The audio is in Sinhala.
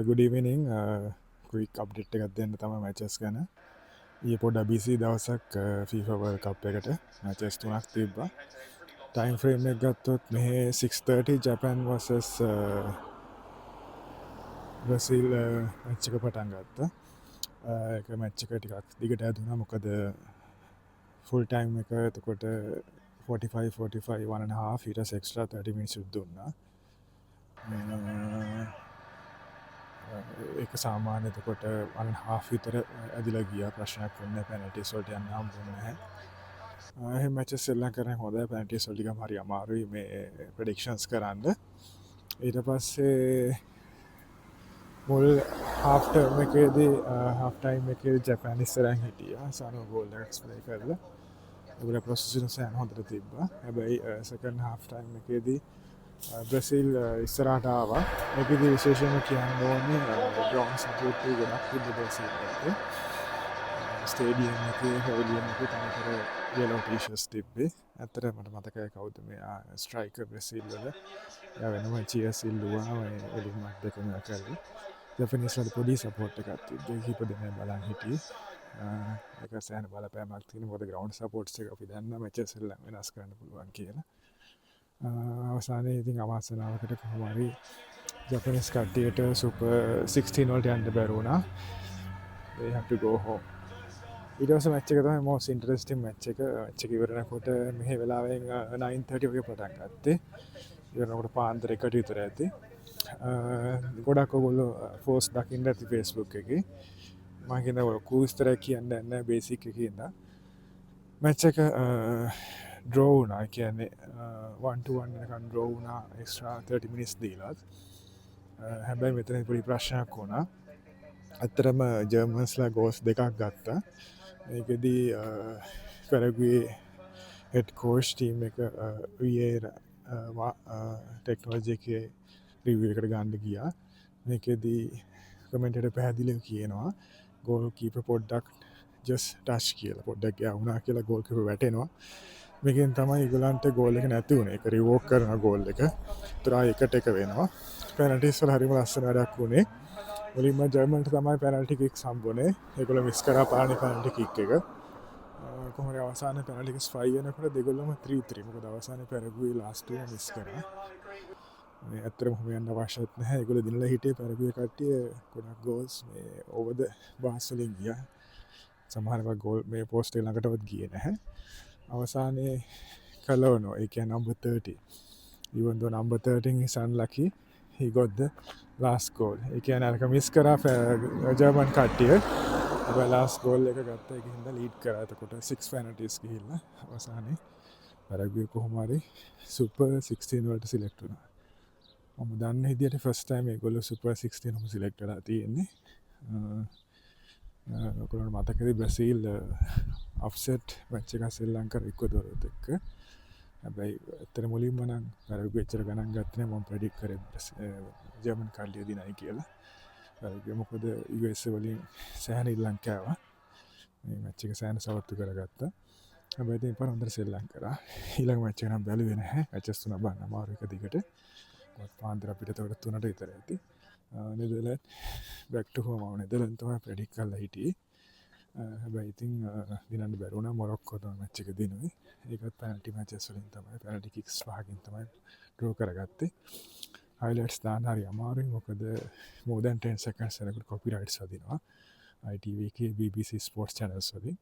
ගුඩ ඉවිනිං කුයික් අප්ඩෙට් එකක් දෙන්න තම මැචස් ගැන ඒ පොඩ බිසි දවසක් ෆීෆවර් කප් එකට මැචස් තුනක් තිබ්බා ටයිම් ෆ්‍රේම් එක ගත්තොත් මෙහ 6:30 ජපන් වසස් බ්‍රසිල් මච්චක පටන් ගත්ත එක මැච්චක ටිකක් දිගට ඇදුනා මොකද ෆුල් ටයිම් එක එතකොට 45 ඊට එක්ස්ට්‍රා 30 මිනිස් දුන්නා එක සාමාන්‍යතකොට අන් හාවිතර ඇදිල ගිය ප්‍රශ්නයක් වන්න පැනටි සොල්ට යන්න හම්බුන්න එහ මච සෙල්ලන් කරන හොද පැනටි සොල්ටික හරි අමාරුයි මේ ප්‍රඩික්ෂන්ස් කරන්න ඊට පස්සේ මුල් හාෆ්ටර්ම එකේදී හාෆ්ටයිම් එක ජැපනිස්සරන් හිටිය සනු ගෝල්ඩ ක්ස්පලේ කරල ගල ප්‍රොසසින සෑන් හොඳට තිබ්බ හැබැයි සකන් හාෆ්ටයිම් එකේදී බ්‍රසිල් ඉස්සරාටාව එකද විශේෂම කියන්න ඕනේ ග්‍රෝන් සපෝට්ටි ගොඩක් තිබ බ්‍රසිල්ට ස්ටේඩියම් එක හෝලියම් එක තනකර යලෝ ටීෂස් තිබ්බේ ඇත්තට මට මතකය කවුද මෙයා ස්ට්‍රයික බ්‍රසිල්වල වෙනම චියසිල්ලුවා එලිමත් දෙකම කරලි ජැපනිස්ලට පොඩි සපෝට් එකත් තිබ්බේ හිප දෙන බලන් හිටිය එක සෑන බලපෑමක් තින මොද ග්‍රවන්් සපෝට්ස එක අපි දන්න මචසල්ල වෙනස් කරන්න පුළුවන් කියලා අවසානය ඉතින් අවාසනාවකට කොහමරි ජපනිස් කට්ටියට සුප 16 වලට යන්න බැරුණා they have to go home ඊටවස මච්චක තමයි මෝස් ඉන්ටරෙස්ටිම් මච්ච එක ඉවරනකොට මෙහ වෙලාවෙන් 9:30 වගේ පටන් ගත්තේ ඉවරනකොට පාන්දර එකට විතර ඇති ගොඩක් ඔගොල්ලෝ ෆෝස් දකින්න ඇති ෆේස්බුක් එක මහින්ද කූස්තර කියන්න එන්න බේසික් එකන්න මැච්ච එක ඩ්‍රෝවනා කියන්නේ 1-1 ඩ්‍රෝවනා එක්ස්ට්‍රා 30 මිනිස් දීලත් හැබැයි මෙතන පොඩි ප්‍රශ්නයක් වුණා ඇත්තරම ජර්මන්ස්ලා ගෝස් දෙකක් ගත්තා ඒකදී පැරගුවේ හෙඩ් කෝෂ් ටීම් එක වියර ටෙක්නෝජි එක රිවිය එකට ගණ්ඩ ගියා මේකෙදී කමෙන්ටට පැහැදිලිව කියනවා ගෝල් කීප පොඩ්ඩක් ජස් ටච් කියලා පොඩ්ඩක් වුනා කියලා ගෝල්කිප වැටෙනවා මේකෙන් තමයි ඉගලන්ට ගෝල් එක නැතිවුණ එක රිවෝක් කරන ගෝල් එක තුරා එකට එක වෙනවා පැනටිස්වල හරිම ලස්සන වැඩක් වුණේ මුලින්ම ජර්මන්ට තමයි පැනල්ටිකික් සම්බුණේ එකොළ මිස් කරා පාලි පැනටි කික් එක කොහර අවසාන පැනලිකස් ෆයියනකට දෙගොල්ලම 3 මොක දවසාන පැරගුවේ ලාස්ටුව මිස් කර ඇතරම හොමයන්න අවශ්‍යත් නැහැ ගොල දිනල හිටේ පැරගුව කට්ටිය ගොඩක් ගෝල්ස් මේ ඕවද බාස්සලින් ගිය සමහරක ගෝල් මේ පෝස්ටේ ළඟටවත් ගිය නැහැ අවසානය කලවනෝ එක නම්බ 30 ඉවන්ද නම්බ 13 සන් ලකි හිගොද්ද ලාස් ගෝල් එක නක මිස් කරා ජර්මන් කට්ටිය ලාස් ගෝල් එක ගත්ත එක හිද ලීඩ් කරතකොට 6 පැනටස් හිල්ල අවසානය පැරගිය කොහොමරි සුප 16 වලට සිලෙක්ටුන ම දන්න හිදිට ෆස්ටයිම ගොල සුප 16 හම සිලෙක්ට තියෙන්නේ කොළට මතකද බ්‍රසීල් අප්සෙට් මච්චක සෙල් ලංකර එක්ක දොරත් එක්ක හැබැයි ඇතර මුලින් මනන් පැරග එච්චර ගණන් ගත්තන මොම් ප්‍රඩික් කර ජර්මන් කල්ලිය දිනයි කියලා මොකද ඉස වලින් සෑහන ඉල්ලංකාව මච්චක සෑන සවත්තු කරගත්ත හැබැති ප හොඳර සෙල්ලං කර ඊළඟ මච්චනම් බැලුවෙන හැ ඇචස්තුන බන්න මාරුක දිගට පාන්දර අපිට තවට තුනට ඉතර ඇති නෙදල බැක්ට හෝම නෙදලන්තම ප්‍රඩික් කල්ල හිටිය හැබැයිතින් දිනට බැරුණ මොරොක්කොත මච්චක දිනුයි ඒකත් පැනටි මචස්වලින් තමයි පැනටිකික්ස් පහකින් තමයි ඩ්‍රෝ කරගත්තේ හයිලට් ස්ථාන හරි අමාරුයි මොකද මෝදන් 10 සකන් සැනකට කොපිරයිට් සදිනවා ITV BBC ස්පෝර්ට් චැනල් සොලින්